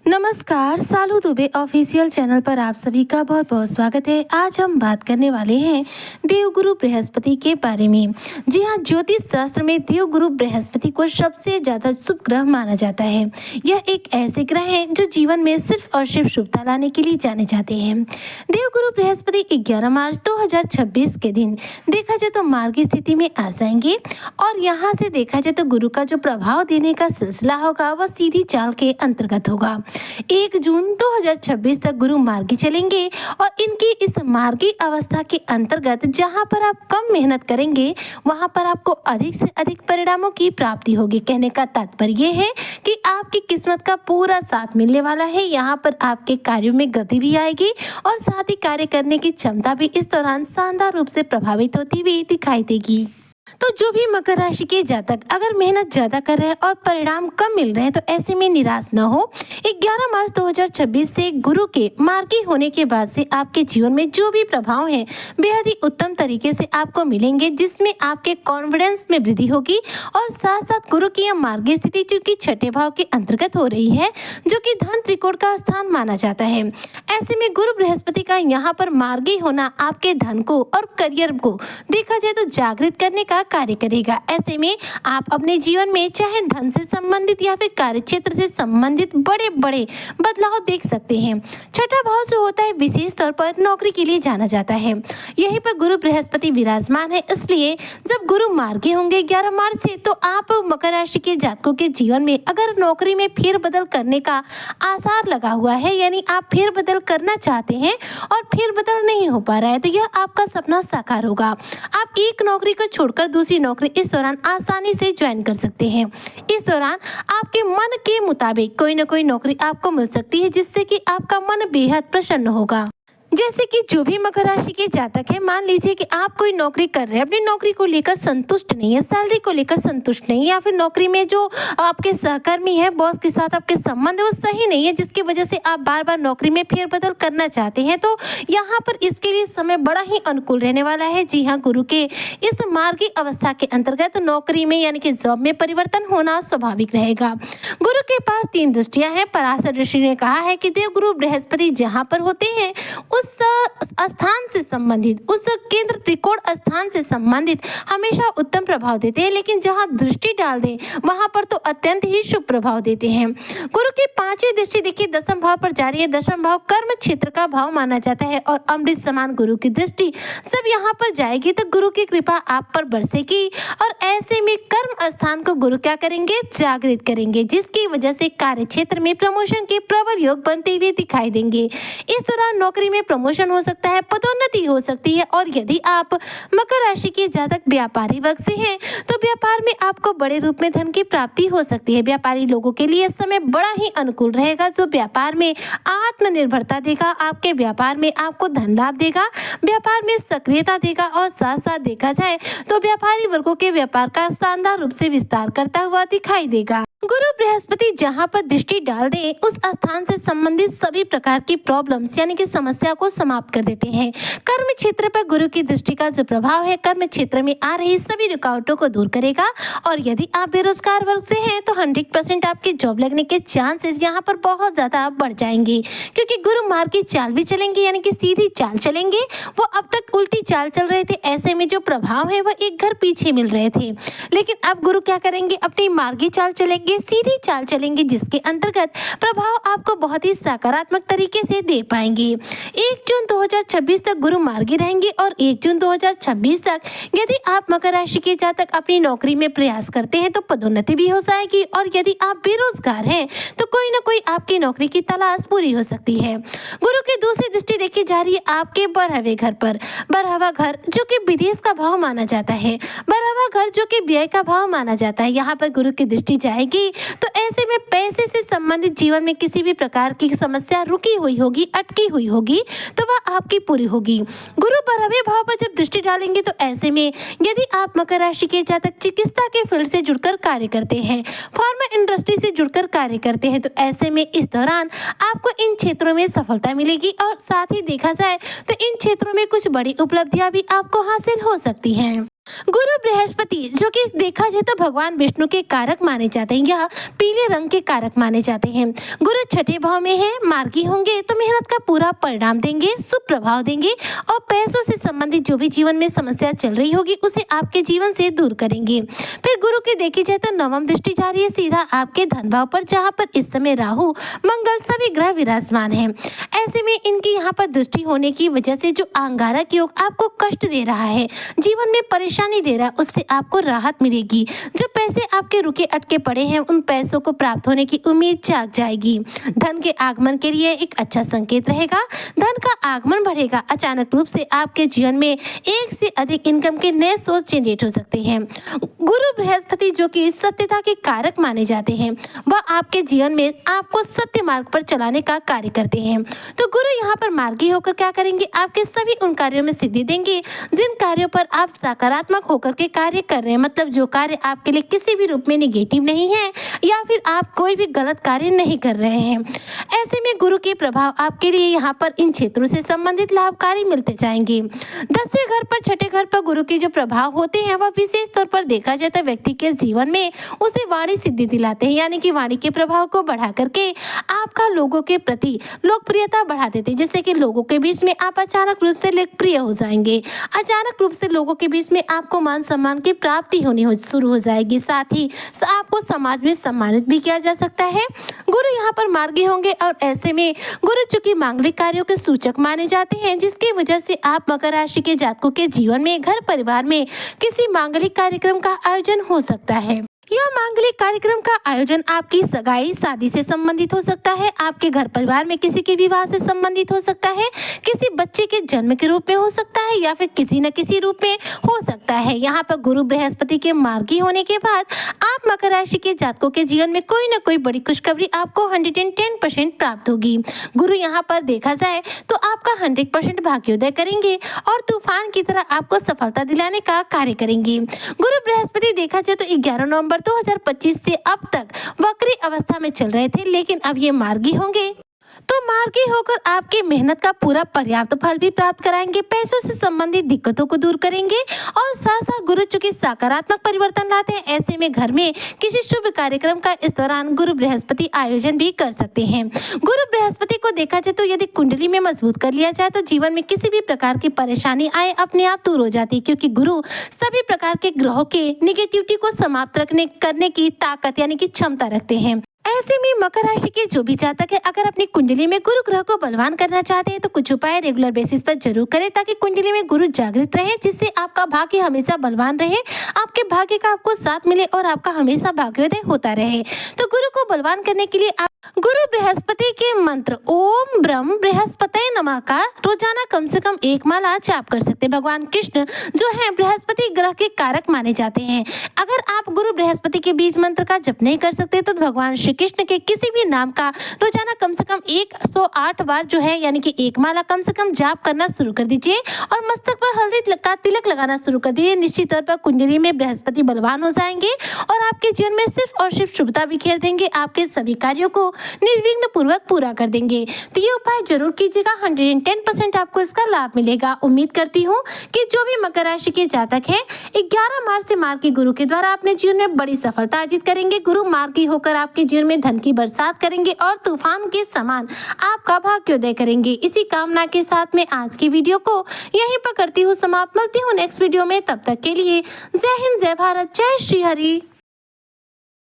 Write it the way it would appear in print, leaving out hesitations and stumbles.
नमस्कार, सालू Dubey official channel पर आप सभी का बहुत बहुत स्वागत है। आज हम बात करने वाले हैं देवगुरु बृहस्पति के बारे में। जी हाँ, ज्योतिष शास्त्र में देवगुरु बृहस्पति को सबसे ज्यादा शुभ ग्रह माना जाता है। यह एक ऐसे ग्रह हैं जो जीवन में सिर्फ और सिर्फ शुभता लाने के लिए जाने जाते हैं। देवगुरु बृहस्पति 11 मार्च 2026 के दिन देखा जाए तो मार्गी स्थिति में आ जाएंगे और यहाँ से देखा जाए तो गुरु का जो प्रभाव देने का सिलसिला होगा वह सीधी चाल के अंतर्गत होगा। 1 जून 2026 तक गुरु मार्गी चलेंगे और इनकी इस मार्गी अवस्था के अंतर्गत जहां पर आप कम मेहनत करेंगे वहां पर आपको अधिक से अधिक परिणामों की प्राप्ति होगी। कहने का तात्पर्य यह है कि आपकी किस्मत का पूरा साथ मिलने वाला है। यहाँ पर आपके कार्यों में गति भी आएगी और साथ ही कार्य करने की क्षमता भी इस दौरान शानदार रूप से प्रभावित होती हुई दिखाई देगी। तो जो भी मकर राशि के जातक अगर मेहनत ज्यादा कर रहे हैं और परिणाम कम मिल रहे हैं तो ऐसे में निराश न हो। 11 मार्च 2026 से गुरु के मार्गी होने के बाद से आपके जीवन में जो भी प्रभाव है बेहद ही उत्तम तरीके से आपको मिलेंगे, जिसमें आपके कॉन्फिडेंस में वृद्धि होगी और साथ साथ गुरु की यह मार्गी स्थिति चूंकि छठे भाव के अंतर्गत हो रही है जो कि धन त्रिकोण का स्थान माना जाता है। ऐसे में गुरु बृहस्पति का यहाँ पर मार्गी होना आपके धन को और करियर को देखा जाए तो जागृत करने का कार्य करेगा। ऐसे में आप अपने जीवन में चाहे धन से संबंधित या फिर कार्य क्षेत्र से संबंधित बड़े बड़े बदलाव देख सकते हैं। छठा भाव जो होता है विशेष तौर पर नौकरी के लिए जाना जाता है। यहीं पर गुरु बृहस्पति विराजमान है, इसलिए जब गुरु मार्गी होंगे 11 मार्च से तो आप मकर राशि के जातकों के जीवन में अगर नौकरी में फेरबदल करने का आसार लगा हुआ है, यानी आप फेरबदल करना चाहते हैं और फेरबदल नहीं हो पा रहा है, तो यह आपका सपना साकार होगा। आप एक नौकरी को छोड़कर दूसरी नौकरी इस दौरान आसानी से ज्वाइन कर सकते हैं। इस दौरान आपके मन के मुताबिक कोई न कोई नौकरी आपको मिल सकती है जिससे कि आपका मन बेहद प्रसन्न होगा। जैसे कि जो भी मकर राशि के जातक है, मान लीजिए कि आप कोई नौकरी कर रहे हैं, अपनी नौकरी को लेकर संतुष्ट नहीं है, सैलरी को लेकर संतुष्ट नहीं है, या फिर नौकरी में जो आपके सहकर्मी है, बॉस के साथ आपके संबंध है वो सही नहीं है, जिसकी वजह से आप बार बार नौकरी में फेरबदल करना चाहते हैं, तो यहाँ पर इसके लिए समय बड़ा ही अनुकूल रहने वाला है। जी हाँ, गुरु के इस मार्गी अवस्था के अंतर्गत नौकरी में यानी कि जॉब में परिवर्तन होना स्वाभाविक रहेगा। गुरु के पास 3 दृष्टियां हैं। पराशर ऋषि ने कहा है कि देवगुरु बृहस्पति जहाँ पर होते हैं उस स्थान से संबंधित, उस केंद्र त्रिकोण स्थान से संबंधित हमेशा उत्तम प्रभाव देते हैं, लेकिन जहां दृष्टि डाल दें वहां पर तो अत्यंत ही शुभ प्रभाव देते हैं। गुरु की 5वीं दृष्टि देखिए 10वें भाव पर जा रही है। 10वां भाव कर्म क्षेत्र का भाव माना जाता है और अमृत समान गुरु की दृष्टि जब यहाँ पर जाएगी तो गुरु की कृपा आप पर बरसेगी और ऐसे में कर्म स्थान को गुरु क्या करेंगे, जागृत करेंगे, जिसकी वजह से कार्य क्षेत्र में प्रमोशन के प्रबल योग बनते हुए दिखाई देंगे। इस दौरान नौकरी में प्रमोशन हो सकता है, पदोन्नति हो सकती है और यदि आप मकर राशि के जातक व्यापारी वर्ग से हैं तो व्यापार में आपको बड़े रूप में धन की प्राप्ति हो सकती है। व्यापारी लोगों के लिए समय बड़ा ही अनुकूल रहेगा, जो व्यापार में आत्मनिर्भरता देगा, आपके व्यापार में आपको धन लाभ देगा, व्यापार में सक्रियता देगा और साथ साथ देखा जाए तो व्यापारी वर्गों के व्यापार का शानदार रूप से विस्तार करता हुआ दिखाई देगा। गुरु बृहस्पति जहां पर दृष्टि डाल दे उस स्थान से संबंधित सभी प्रकार की प्रॉब्लम्स यानी कि समस्या को समाप्त कर देते हैं। कर्म क्षेत्र पर गुरु की दृष्टि का जो प्रभाव है कर्म क्षेत्र में आ रही सभी रुकावटों को दूर करेगा और यदि आप बेरोजगार वर्ग से हैं तो 100% आपकी जॉब लगने के चांसेस यहाँ पर बहुत ज्यादा बढ़ जाएंगे, क्योंकि गुरु मार्ग की चाल भी चलेंगे यानी कि सीधी चाल चलेंगे। वो अब तक उल्टी चाल चल रहे थे, ऐसे में जो प्रभाव है वह एक घर पीछे मिल रहे थे, लेकिन अब गुरु क्या करेंगे, अपनी मार्गी चाल चलेंगे, सीधी चाल चलेंगे, जिसके अंतर्गत प्रभाव आपको बहुत ही सकारात्मक तरीके से दे पाएंगे। 1 जून 2026 तक गुरु मार्गी रहेंगे और 1 जून 2026 तक यदि आप मकर राशि के जातक अपनी नौकरी में प्रयास करते हैं तो पदोन्नति भी हो जाएगी और यदि आप बेरोजगार हैं तो कोई ना कोई आपकी नौकरी की तलाश पूरी हो सकती है। गुरु की दूसरी दृष्टि देखी जा रही है आपके 12वें घर पर। 12वां घर जो कि विदेश का भाव माना जाता है, 12वां घर जो कि व्यय का भाव माना जाता है, यहाँ पर गुरु की दृष्टि जाएगी तो ऐसे में पैसे से संबंधित जीवन में किसी भी प्रकार की समस्या रुकी हुई होगी, अटकी हुई होगी, तो वह आपकी पूरी होगी। गुरु 12वें भाव पर जब दृष्टि डालेंगे तो ऐसे में यदि आप मकर राशि के जातक चिकित्सा के फील्ड से जुड़कर कार्य करते हैं, फार्मा इंडस्ट्री से जुड़कर कार्य करते हैं, तो ऐसे में इस दौरान आपको इन क्षेत्रों में सफलता मिलेगी और साथ ही देखा जाए तो इन क्षेत्रों में कुछ बड़ी उपलब्धियां भी आपको हासिल हो सकती हैं। गुरु बृहस्पति जो कि देखा जाए तो भगवान विष्णु के कारक माने जाते हैं या पीले रंग के कारक माने जाते हैं। गुरु छठे भाव में है, मार्गी होंगे तो मेहनत का पूरा परिणाम देंगे, शुभ प्रभाव देंगे और पैसों से संबंधित जो भी जीवन में समस्या चल रही होगी उसे आपके जीवन से दूर करेंगे। फिर गुरु की देखी जाए तो नवम दृष्टि जा रही है सीधा आपके धन भाव पर, जहाँ पर इस समय राहु मंगल सभी ग्रह विराजमान है। ऐसे में इनकी यहाँ पर दृष्टि होने की वजह से जो अंगारक योग आपको कष्ट दे रहा है, जीवन में परेशानी दे रहा है, उससे आपको राहत मिलेगी। जो पैसे आपके रुके अटके पड़े हैं उन पैसों को प्राप्त होने की उम्मीद जाग जाएगी। धन के आगमन के लिए एक अच्छा संकेत रहेगा, धन का आगमन बढ़ेगा। अचानक रूप से आपके जीवन में एक से अधिक इनकम के नए सोर्स जनरेट हो सकते हैं। गुरु बृहस्पति जो कि सत्यता के कारक माने जाते हैं, वह आपके जीवन में आपको सत्य मार्ग पर चलाने का कार्य करते हैं। तो गुरु यहाँ पर मार्गी होकर क्या करेंगे, आपके सभी उन कार्यों में सिद्धि देंगे जिन कार्यों पर आप सकारात्मक होकर के कार्य कर रहे हैं, मतलब जो कार्य आपके लिए किसी भी रूप में नेगेटिव नहीं है या फिर आप कोई भी गलत कार्य नहीं कर रहे हैं। ऐसे में गुरु के प्रभाव आपके लिए यहाँ पर इन क्षेत्रों से संबंधित लाभकारी मिलते जाएंगे। 10वें घर पर, छठे घर पर गुरु के जो प्रभाव होते हैं वह विशेष तौर पर देखा जाए तो व्यक्ति के जीवन में उसे वाणी सिद्धि दिलाते हैं, यानी कि वाणी के प्रभाव को बढ़ा करके आपका लोगों के प्रति लोकप्रियता बढ़ा देते हैं, जिससे कि लोगों के बीच में आप अचानक रूप से लोकप्रिय हो जाएंगे। अचानक रूप से लोगों के बीच में आपको मान सम्मान की प्राप्ति होनी शुरू हो जाएगी, साथ ही आपको समाज में सम्मानित भी किया जा सकता है। गुरु यहाँ पर मार्गी होंगे और ऐसे में गुरु चूंकि मांगलिक कार्यों के सूचक माने जाते हैं, जिसकी वजह से आप मकर राशि के जातकों के जीवन में घर परिवार में किसी मांगलिक कार्यक्रम का आयोजन हो सकता है। यह मांगलिक कार्यक्रम का आयोजन आपकी सगाई शादी से संबंधित हो सकता है, आपके घर परिवार में किसी के विवाह से संबंधित हो सकता है, किसी बच्चे के जन्म के रूप में हो सकता है या फिर किसी न किसी रूप में हो सकता है। यहाँ पर गुरु बृहस्पति के मार्गी होने के बाद आप मकर राशि के जातकों के जीवन में कोई न कोई बड़ी खुशखबरी आपको 110% प्राप्त होगी। गुरु यहाँ पर देखा जाए तो आपका 100% भाग्योदय करेंगे और तूफान की तरह आपको सफलता दिलाने का कार्य करेंगे। गुरु बृहस्पति देखा जाए तो 11 नवंबर 2025 से अब तक वक्री अवस्था में चल रहे थे, लेकिन अब ये मार्गी होंगे तो मार्गी होकर आपकी मेहनत का पूरा पर्याप्त फल भी प्राप्त कराएंगे, पैसों से संबंधित दिक्कतों को दूर करेंगे और साथ साथ गुरु चूंकि सकारात्मक परिवर्तन लाते हैं, ऐसे में घर में किसी शुभ कार्यक्रम का इस दौरान गुरु बृहस्पति आयोजन भी कर सकते हैं। गुरु बृहस्पति को देखा जाए तो यदि कुंडली में मजबूत कर लिया जाए तो जीवन में किसी भी प्रकार की परेशानी आए अपने आप दूर हो जाती है, क्योंकि गुरु सभी प्रकार के ग्रहों के निगेटिविटी को समाप्त करने की ताकत यानी कि क्षमता रखते हैं। ऐसे में मकर राशि के जो भी जातक है, अगर अपनी कुंडली में गुरु ग्रह को बलवान करना चाहते हैं तो कुछ उपाय रेगुलर बेसिस पर जरूर करें, ताकि कुंडली में गुरु जागृत रहे, जिससे आपका भाग्य हमेशा बलवान रहे, आपके भाग्य का आपको साथ मिले और आपका हमेशा भाग्योदय होता रहे। तो गुरु को बलवान करने के लिए आप गुरु बृहस्पति के मंत्र ओम ब्रह्म बृहस्पतये नमः का रोजाना कम से कम 1 माला जाप कर सकते हैं। भगवान कृष्ण जो है बृहस्पति ग्रह के कारक माने जाते हैं। अगर आप गुरु बृहस्पति के बीज मंत्र का जप नहीं कर सकते तो भगवान श्री कृष्ण के किसी भी नाम का रोजाना कम से कम 108 बार जो है यानी कि 1 माला कम से कम जाप करना शुरू कर दीजिए और मस्तक पर हल्दी का तिलक लगाना शुरू कर दीजिए। निश्चित तौर पर कुंडली में बृहस्पति बलवान हो जाएंगे और आपके जीवन में सिर्फ और सिर्फ शुभता बिखेर देंगे, आपके सभी कार्यों को निर्विघ्न पूर्वक पूरा कर देंगे। तो ये उपाय जरूर कीजिएगा, 110% आपको इसका लाभ मिलेगा। उम्मीद करती हूँ कि जो भी मकर राशि के जातक है 11 मार्च से मार्गी गुरु के द्वारा अपने जीवन में बड़ी सफलता अर्जित करेंगे। गुरु मार्गी होकर आपके जीवन में धन की बरसात करेंगे और तूफान के समान आपका भाग्योदय करेंगे। इसी कामना के साथ में आज की वीडियो को यहीं पर करती हूँ समाप्त। मिलती हूँ नेक्स्ट वीडियो में, तब तक के लिए जय हिंद, जय भारत, जय श्री हरि।